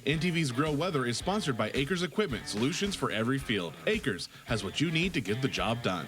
NTV's Grow Weather is sponsored by Acres Equipment, solutions for every field. Acres has what you need to get the job done.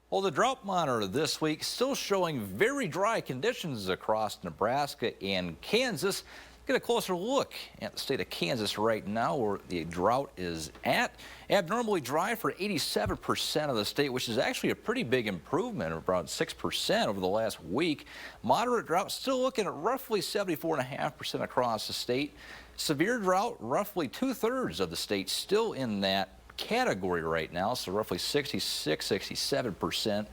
Well, the drought monitor this week still showing very dry conditions across Nebraska and Kansas. Get a closer look at the state of Kansas right now, where the drought is at. Abnormally dry for 87% of the state, which is actually a pretty big improvement of around 6% over the last week. Moderate drought still looking at roughly 74.5% across the state. Severe drought, roughly 2/3 of the state still in that category right now, so roughly 67%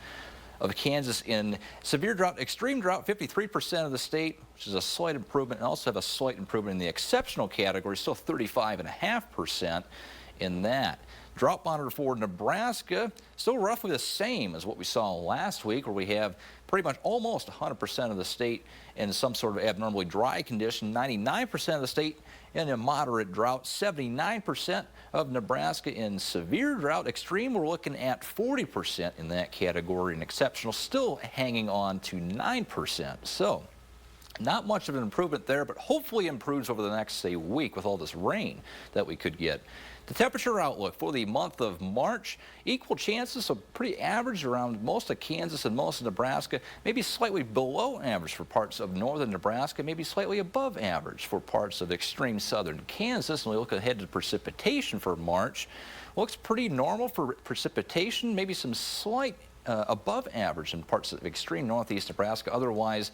of Kansas in severe drought. Extreme drought, 53% of the state, which is a slight improvement, and also have a slight improvement in the exceptional category, still 35.5% in that. Drought monitor for Nebraska, still roughly the same as what we saw last week, where we have pretty much almost 100% of the state in some sort of abnormally dry condition, 99% of the state in a moderate drought, 79% of Nebraska in severe drought. Extreme, we're looking at 40% in that category, and exceptional still hanging on to 9%. So not much of an improvement there, but hopefully improves over the next, say, week with all this rain that we could get. The temperature outlook for the month of March, equal chances, so pretty average around most of Kansas and most of Nebraska, maybe slightly below average for parts of northern Nebraska, maybe slightly above average for parts of extreme southern Kansas. And we look ahead to precipitation for March. Looks pretty normal for precipitation, maybe some slight above average in parts of extreme northeast Nebraska. Otherwise,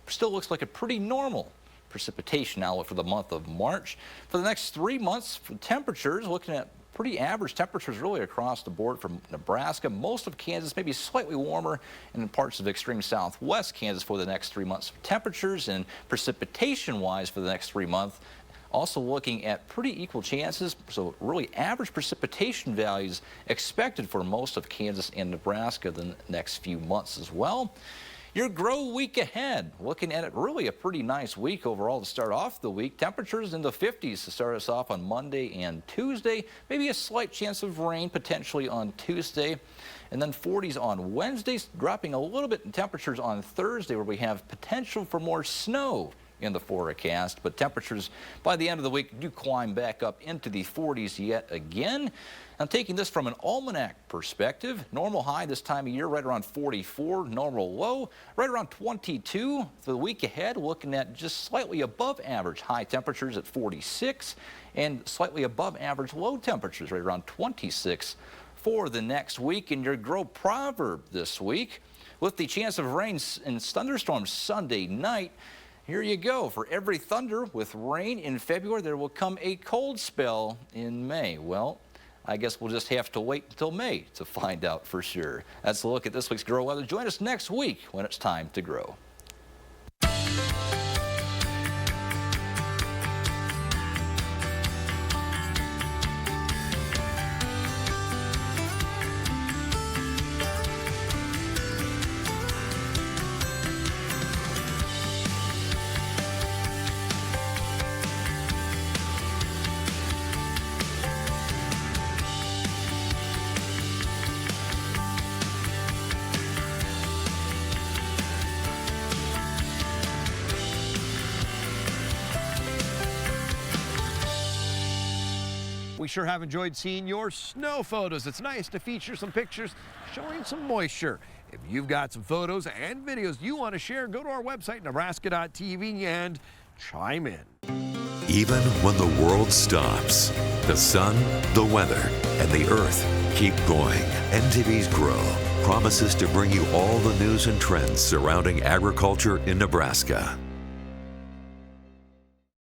still looks like a pretty normal precipitation outlook for the month of March. For the next 3 months, for temperatures, looking at pretty average temperatures really across the board from Nebraska. Most of Kansas maybe slightly warmer, and in parts of extreme southwest Kansas for the next 3 months. Temperatures and precipitation-wise for the next 3 months, also looking at pretty equal chances, so really average precipitation values expected for most of Kansas and Nebraska the next few months as well. Your grow week ahead, looking at it really a pretty nice week overall to start off the week. Temperatures in the 50s to start us off on Monday and Tuesday. Maybe a slight chance of rain potentially on Tuesday. And then 40s on Wednesday, dropping a little bit in temperatures on Thursday, where we have potential for more snow in the forecast, but temperatures by the end of the week do climb back up into the 40s yet again. I'm taking this from an almanac perspective. Normal high this time of year right around 44, normal low right around 22. For the week ahead, looking at just slightly above average high temperatures at 46 and slightly above average low temperatures right around 26 for the next week. And your grow proverb this week, with the chance of rain and thunderstorms Sunday night. Here you go. For every thunder with rain in February, there will come a cold spell in May. Well, I guess we'll just have to wait until May to find out for sure. That's a look at this week's Grow Weather. Join us next week when it's time to grow. We sure have enjoyed seeing your snow photos. It's nice to feature some pictures showing some moisture. If you've got some photos and videos you want to share, go to our website, nebraska.tv, and chime in. Even when the world stops, the sun, the weather, and the earth keep going. NTV's Grow promises to bring you all the news and trends surrounding agriculture in Nebraska.